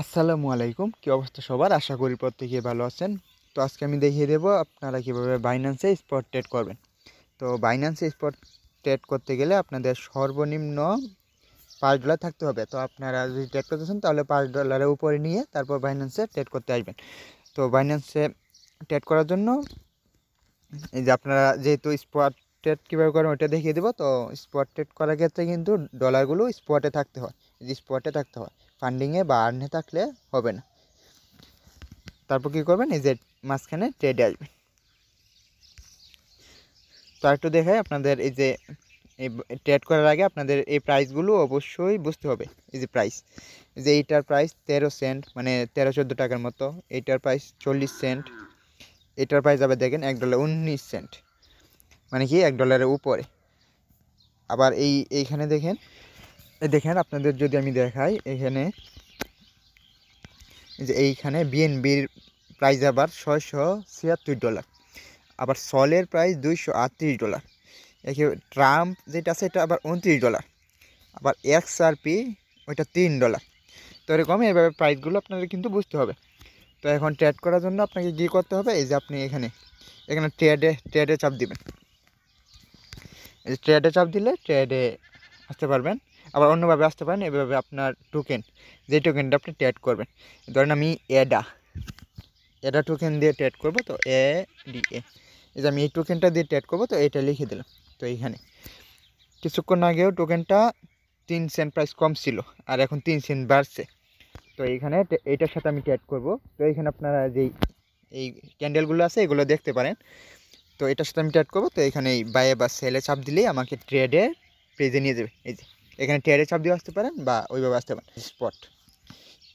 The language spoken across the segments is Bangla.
আসসালামু আলাইকুম, কি অবস্থা সবার? আশা করি প্রত্যেকেই ভালো আছেন। তো আজকে আমি দেখিয়ে দেবো আপনারা কীভাবে বাইন্যান্সে স্পট ট্রেড করবেন। তো বাইন্যান্সে স্পট ট্রেড করতে গেলে আপনাদের সর্বনিম্ন $5 থাকতে হবে। তো আপনারা যদি ট্রেড করতেছেন তাহলে $5 উপরে নিয়ে তারপর বাইন্যান্সে ট্রেড করতে আসবেন। তো বাইন্যান্সে ট্রেড করার জন্য এই যে আপনারা যেহেতু স্পট ট্রেড কীভাবে করেন ওটা দেখিয়ে দেবো। তো স্পট ট্রেড করার ক্ষেত্রে কিন্তু ডলারগুলো স্পটে থাকতে হয়, স্পটে থাকতে হয়, ফান্ডিংয়ে বা আর্নে থাকলে হবে না। তারপর কী করবেন, এই যে মাঝখানে ট্রেডে আসবেন। তো একটু দেখাই আপনাদের, এই যে এই ট্রেড করার আগে আপনাদের এই প্রাইসগুলো অবশ্যই বুঝতে হবে। এই যে প্রাইস, যে এইটার প্রাইস 13 সেন্ট, মানে 13-14 টাকার মতো। এইটার প্রাইস 40 সেন্ট। এটার প্রাইস আবার দেখেন $1 19 সেন্ট, মানে কি $1 উপরে। আবার এইখানে দেখেন, দেখেন আপনাদের যদি আমি দেখাই, এখানে যে এইখানে বিএনবির প্রাইস আবার $676। আবার সলের প্রাইস $238। একে ট্রাম্প যেটা আছে এটা আবার $29। আবার XRP ওইটা $3। তো এরকম এইভাবে প্রাইসগুলো আপনাদের কিন্তু বুঝতে হবে। তো এখন ট্রেড করার জন্য আপনাকে কী করতে হবে, এই যে আপনি এখানে ট্রেডে চাপ দিবেন। এই যে ট্রেডে চাপ দিলে ট্রেডে আসতে পারবেন। আবার অন্যভাবে আসতে পারেন, এভাবে আপনার টোকেন, যে টোকেনটা আপনি ট্রেড করবেন, ধরেন আমি এডা টোকেন দিয়ে ট্রেড করব। তো ADA, এই যে আমি এই টোকেনটা দিয়ে ট্রেড করব, তো এটা লিখে দিলাম। তো এইখানে কিছুক্ষণ আগেও টোকেনটা 3 সেন্ট প্রাইস কম ছিল, আর এখন 3 সেন্ট বাড়ছে। তো এইখানে এইটার সাথে আমি ট্রেড করব। তো এইখানে আপনারা যেই এই ক্যান্ডেলগুলো আছে এগুলো দেখতে পারেন। তো এটার সাথে আমি ট্রেড করব। তো এখানে এই বাইয়ে বা সেলে চাপ দিলেই আমাকে ট্রেডের পেজে নিয়ে যাবে। এই যে এখানে ট্রেডে চাপ দিয়ে আসতে পারেন বা ওইভাবে আসতে পারেন। স্পট,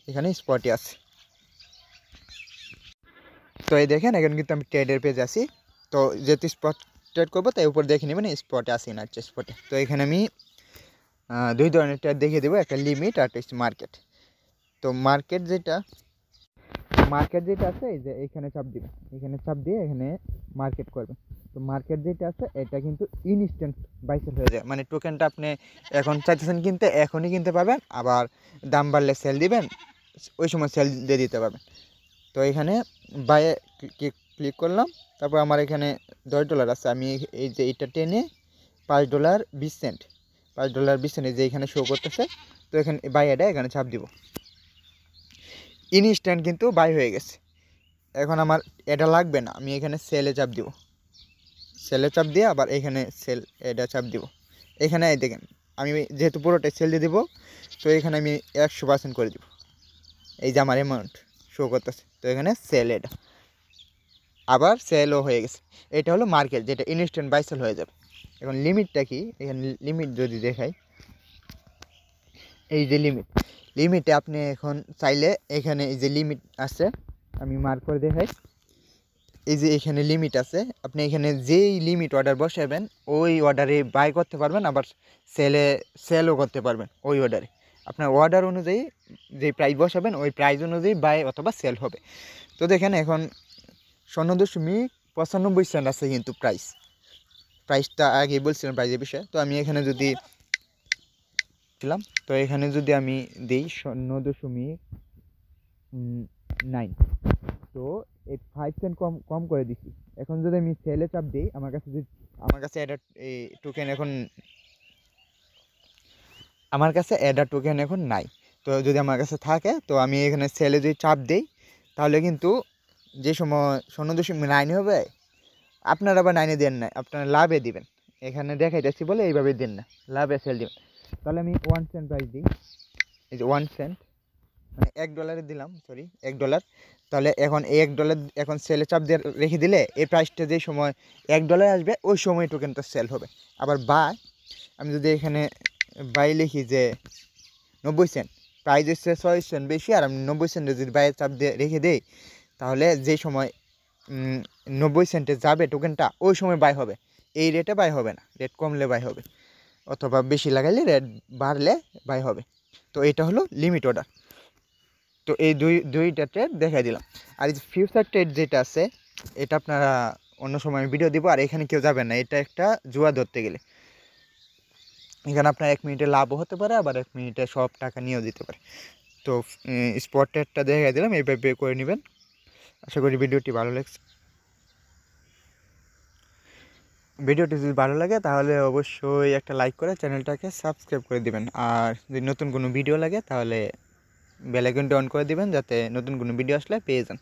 এখানে স্পটই আছে। তো এই দেখেন এখানে কিন্তু আমি ট্রেডের পেজে আসি। তো যেহেতু স্পট ট্রেড করবো তাই উপর দেখে নেবেন স্পটে আসি না হচ্ছে স্পটে। তো এখানে আমি 2 ধরনের ট্রেড দেখিয়ে দেবো, একটা লিমিট আর একটা মার্কেট। তো মার্কেট যেটা আছে, এই যে এখানে চাপ দিবেন, এখানে চাপ দিয়ে এখানে মার্কেট করবেন। তো মার্কেট যেটা আছে এটা কিন্তু ইনস্ট্যান্ট বাইসেল হয়ে যায়, মানে টোকেনটা আপনি এখন চাইতেছেন কিনতে, এখনই কিনতে পারবেন। আবার দাম বাড়লে সেল দিবেন, ওই সময় সেল দিয়ে দিতে পারবেন। তো এখানে বাইয়ে ক্লিক করলাম। তারপর আমার এখানে $10 আছে, আমি এই যে এইটা টেনে $5.20, $5.20 যে এখানে শো করতেছে। তো এখানে বাইয়েটা এখানে চাপ দিব, ইনস্ট্যান্ট কিন্তু বাই হয়ে গেছে। এখন আমার এটা লাগবে না, আমি এখানে সেলে চাপ দিব, সেলে চাপ দিয়ে আবার এখানে সেল এটা চাপ দিব। এখানে দেখেন আমি যেহেতু পুরোটাই সেল দিয়ে দিব, তো এখানে আমি 100% করে দিব। এই যে আমার অ্যামাউন্ট শো করতেছে, তো এখানে সেল, এটা আবার সেলও হয়ে গেছে। এটা হলো মার্কেট, যেটা ইনস্ট্যান্ট বাই সেল হয়ে যাবে। এখন লিমিটটা কি, এখানে লিমিট যদি দেখাই, এই যে লিমিটে আপনি এখন চাইলে এখানে এই যে লিমিট আছে, আমি মার্ক করে দেখাই। এই যে এখানে লিমিট আছে, আপনি এখানে যেই লিমিট অর্ডার বসাবেন ওই অর্ডারে বাই করতে পারবেন, আবার সেলও করতে পারবেন ওই অর্ডারে। আপনার অর্ডার অনুযায়ী যে প্রাইস বসাবেন ওই প্রাইস অনুযায়ী বাই অথবা সেল হবে। তো দেখেন এখন 0.95 সেন্ট আছে কিন্তু প্রাইসটা আগে বলছিলাম প্রাইসের বিষয়ে। তো আমি এখানে যদি ছিলাম, তো এখানে যদি আমি দিই 0.9, তো এই 5 সেন্ট কম করে দিচ্ছি। এখন যদি আমি সেলে চাপ দিই, আমার কাছে এটা এই টোকেন এখন এখন নাই। তো যদি আমার কাছে থাকে, তো আমি এখানে সেলে যদি চাপ দিই, তাহলে কিন্তু যে সময় 0.9 হবে, আপনারা আবার 9-এ দেন না, আপনারা লাভে দিবেন। এখানে দেখাইতেছি বলে এইভাবে দেন না, লাভে সেল দিবেন। তাহলে আমি 1 সেন্ট প্রাইস দিই, এই যে 1 সেন্ট, মানে $1 দিলাম, সরি $1। তাহলে এখন এই $1 এখন সেলে চাপ দিয়ে রেখে দিলে এই প্রাইসটা যে সময় $1 আসবে ওই সময় টোকেনটা সেল হবে। আবার বাই, আমি যদি এখানে বাই লিখি যে 90 সেন্ট, প্রাইস হচ্ছে 6 সেন্ট বেশি, আর আমি 90 সেন্টে যদি বাইরে চাপ দিয়ে রেখে দিই, তাহলে যে সময় 90 সেন্টে যাবে টোকেনটা ওই সময় বাই হবে। এই রেটে বাই হবে না, রেট কমলে বাই হবে, অথবা বেশি লাগাইলে রেট বাড়লে বাই হবে। তো এটা হলো লিমিট অর্ডার। তো এই দুইটা ট্রেড দেখাই দিলাম। আর এই যে ফিউচার ট্রেড যেটা আছে, এটা আপনারা অন্য সময় ভিডিও দিব, আর এখানে কেউ যাবেন না, এটা একটা জুয়া ধরতে গেলে। এখানে আপনার 1 মিনিটে লাভও হতে পারে, আবার 1 মিনিটে সব টাকা নিয়েও দিতে পারে। তো স্পটেরটা দেখে দিলাম, এইভাবে করে নেবেন। আশা করি ভিডিওটি ভালো লাগছে। ভিডিওটি যদি ভালো লাগে তাহলে অবশ্যই একটা লাইক করে চ্যানেলটাকে সাবস্ক্রাইব করে দিবেন। আর যদি নতুন কোনো ভিডিও লাগে তাহলে বেল আইকনটি অন করে দিবেন, যাতে নতুন কোনো ভিডিও আসলে পেয়ে যান।